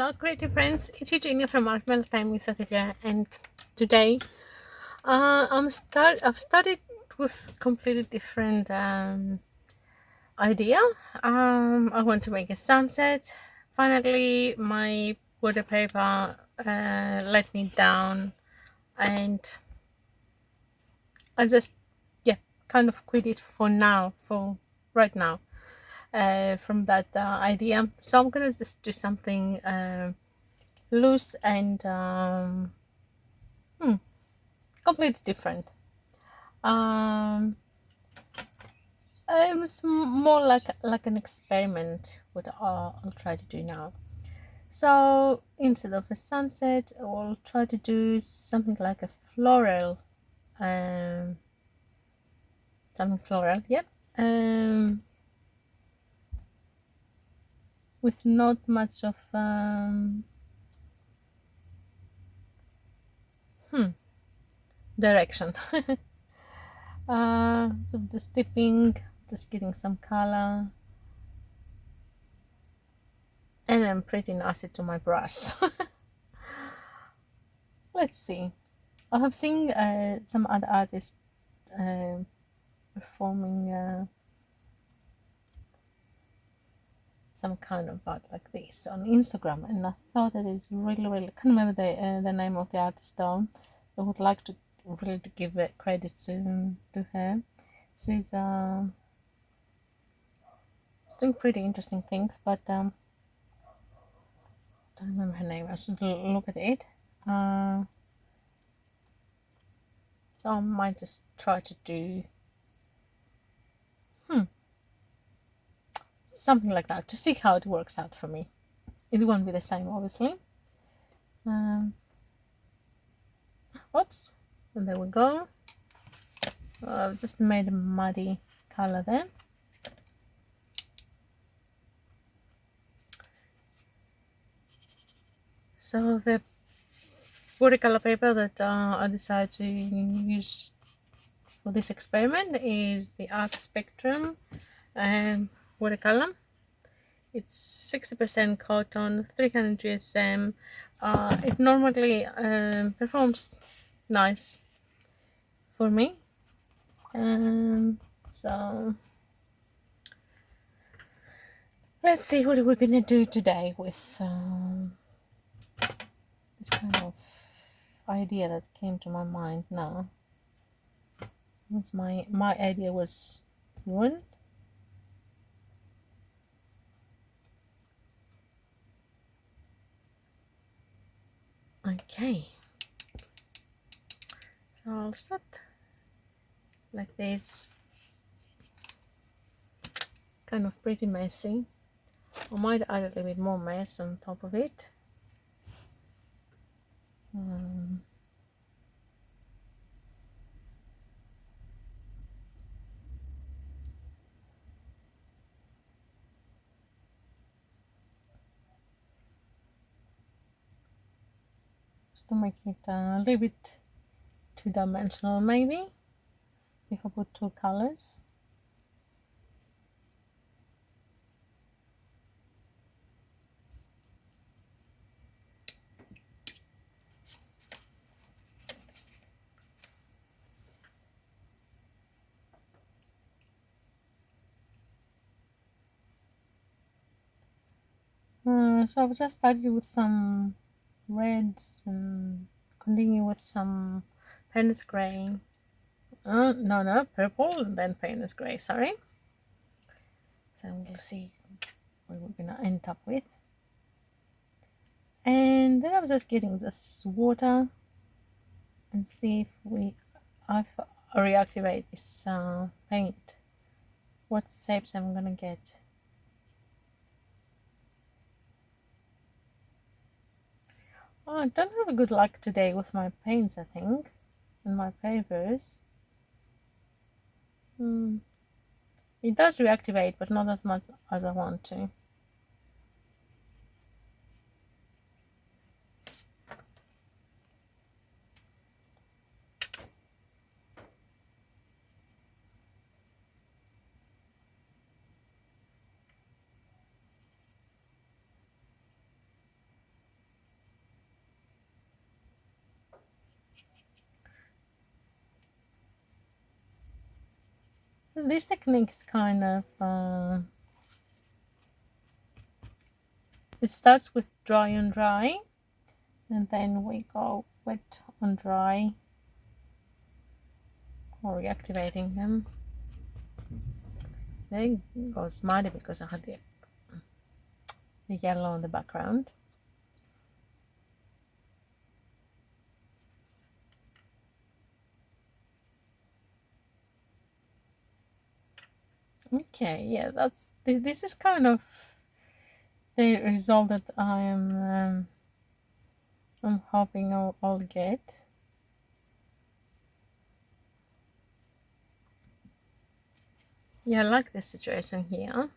Hello, creative friends. It's Eugenia from Art Mel Time is Saturday, and today I've started with completely different idea. I want to make a sunset. Finally, my water paper let me down, and I just kind of quit it for now, for right now. From that idea, so I'm gonna just do something loose and completely different. Um, it's more like an experiment. What I'll try to do now. So instead of a sunset, I'll try to do something like a floral. Um, Something floral. Yep. With not much of direction. So just dipping, just getting some color, and I'm pretty nasty to my brush. Let's see. I have seen some other artists uh, performing some kind of art like this on Instagram, and I thought that it's really. I can't remember the name of the artist though. I would like to really to give credit to her. She's doing pretty interesting things, but don't remember her name. I should look at it. So I might just try to do something like that to see how it works out for me. It won't be the same, obviously. Um, Oops, and there we go. I've just made a muddy color there. So the watercolor paper that I decided to use for this experiment is the Art Spectrum watercolor. It's 60% cotton, 300 GSM. It normally performs nice for me. So let's see what we're gonna do today with this kind of idea that came to my mind now. Once my idea was ruined. Okay, so I'll start like this, kind of pretty messy. I might add a little bit more mess on top of it. Just to make it a little bit two-dimensional, maybe if I put two colors. So I've just started with some reds and continue with some Payne's gray. No, purple and then Payne's gray, sorry. So we'll see what we're gonna end up with. And then I'm just getting this water and see if I reactivate this paint, what shapes I'm gonna get. Oh, I don't have a good luck today with my paints, I think, and my papers. It does reactivate, but not as much as I want to. this technique is kind of it starts with dry on dry, and then we go wet on dry, or reactivating them. There it goes muddy because I had the yellow in the background. Okay, yeah, this is kind of the result that I'm hoping I'll get. Yeah, I like this situation here.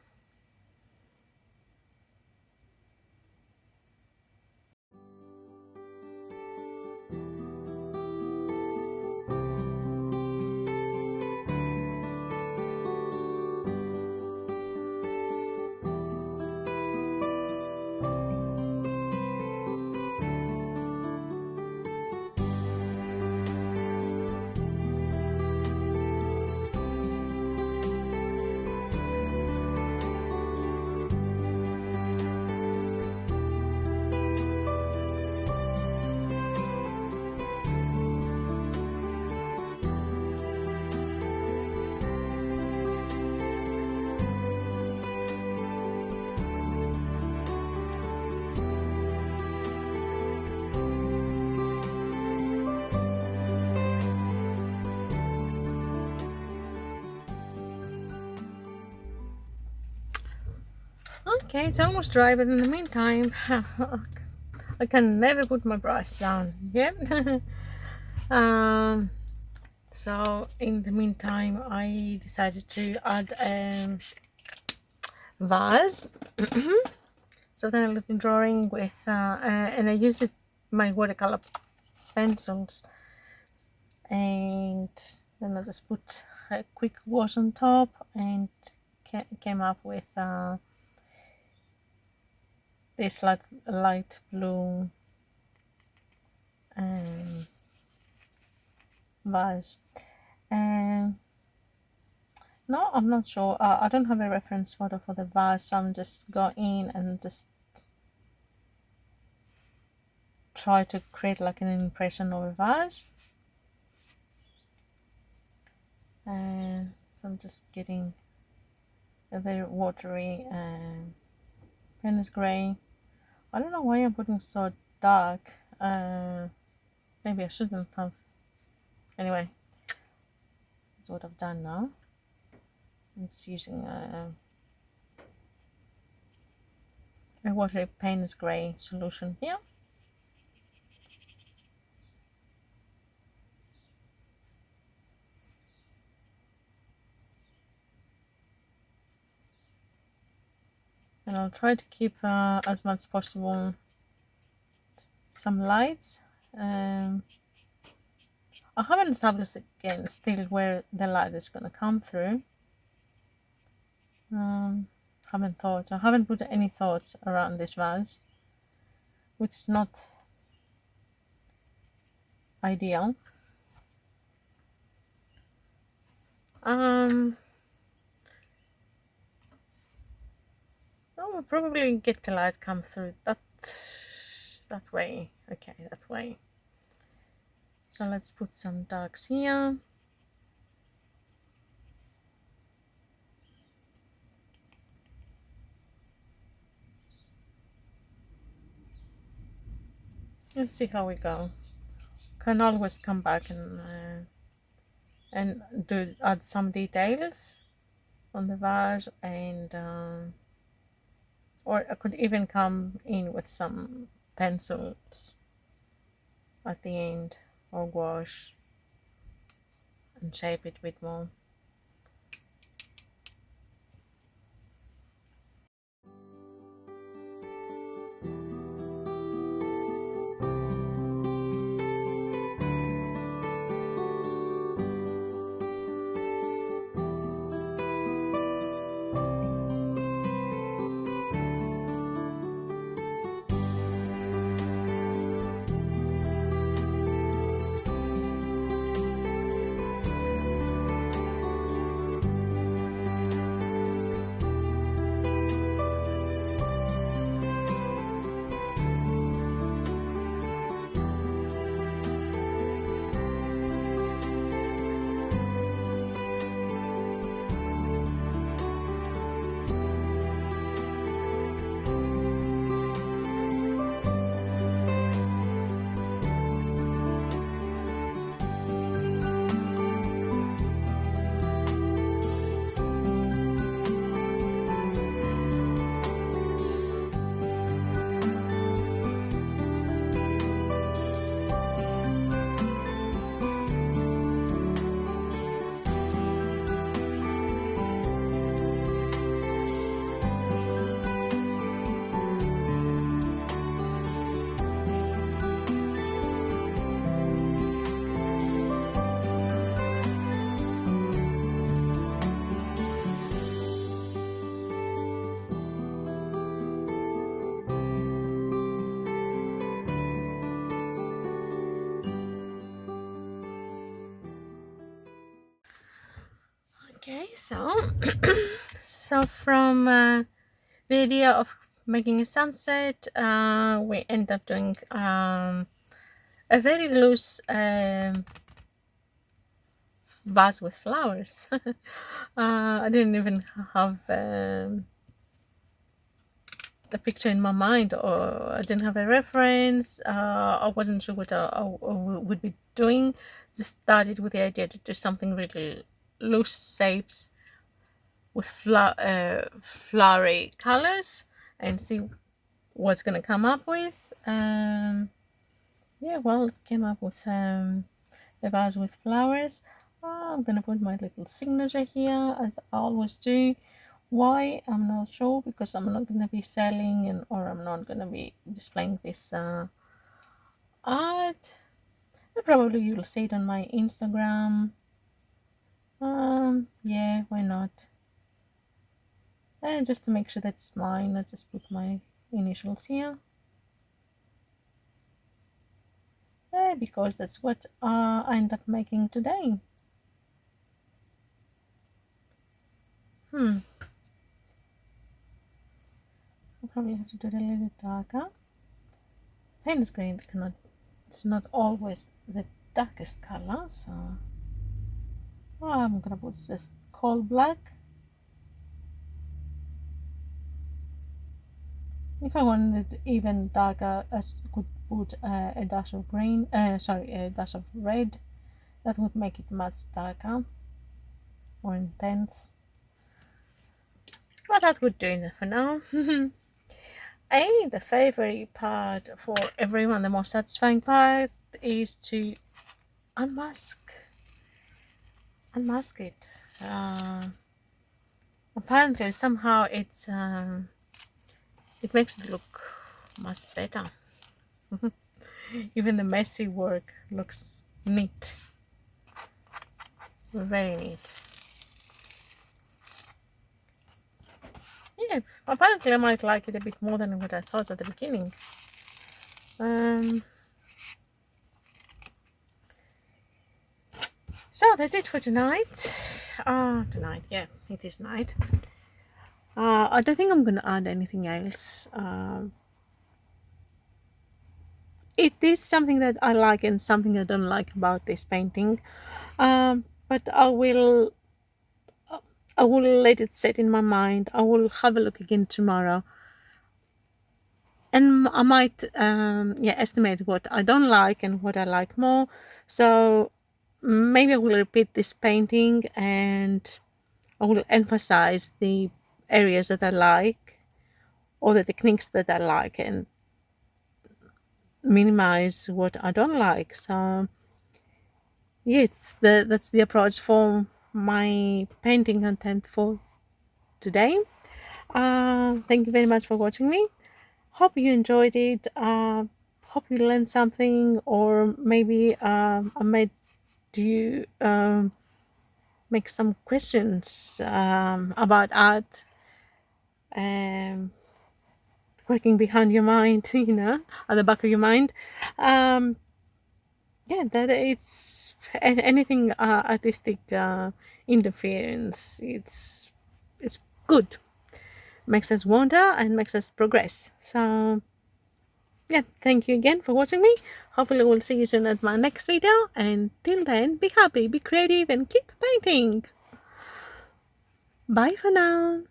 Okay, it's almost dry, but in the meantime, I can never put my brush down. Yeah. So in the meantime, I decided to add vase. So then a little drawing with, and I used my watercolor pencils, and then I just put a quick wash on top and came up with this light blue vase. No, I'm not sure. I don't have a reference photo for the vase, so I'm just go in and just try to create like an impression of a vase. And so I'm just getting a very watery Venice grey. I don't know why I'm putting so dark. Maybe I shouldn't have. Anyway, that's what I've done now. I'm just using a watery Payne's grey solution here. And I'll try to keep as much as possible some lights. I haven't established again still where the light is going to come through. Haven't thought. I haven't put any thoughts around this vase, which is not ideal. I will probably get the light come through that way. Okay, that way. So let's put some darks here. Let's see how we go. Can always come back and add some details on the vase, and or I could even come in with some pencils at the end, or gouache, and shape it a bit more. Okay, so so from the idea of making a sunset, we end up doing a very loose vase with flowers. I didn't even have a picture in my mind, or I didn't have a reference. I wasn't sure what I would be doing. Just started with the idea to do something really loose shapes with flowery colors and see what's gonna come up with. Yeah, well, it came up with a vase with flowers. I'm gonna put my little signature here as I always do. Why, I'm not sure, because I'm not gonna be selling and or I'm not gonna be displaying this art. And probably you'll see it on my Instagram. Yeah, why not? And just to make sure that it's mine, I just put my initials here. Because that's what I end up making today. I probably have to do it a little darker. Painter's green cannot, it's not always the darkest color, so I'm gonna put just coal black. If I wanted it even darker, I could put a dash of green, a dash of red. That would make it much darker, more intense. But that would do enough for now. The favorite part for everyone, the most satisfying part, is to unmask it. Apparently, somehow it makes it look much better. Even the messy work looks neat, very neat. Yeah, apparently I might like it a bit more than what I thought at the beginning. So that's it for tonight. Tonight, yeah, it is night. I don't think I'm gonna add anything else. It is something that I like and something I don't like about this painting. But I will let it set in my mind. I will have a look again tomorrow, and I might estimate what I don't like and what I like more. So maybe I will repeat this painting and I will emphasize the areas that I like or the techniques that I like and minimize what I don't like. So yes, that's the approach for my painting content for today. Thank you very much for watching me. Hope you enjoyed it. Hope you learned something, or maybe I made you make some questions about art, working behind your mind, at the back of your mind. Yeah, that it's anything artistic interference. It's good. Makes us wonder and makes us progress. So yeah, thank you again for watching me. Hopefully we'll see you soon at my next video, and till then, be happy, be creative, and keep painting. Bye for now.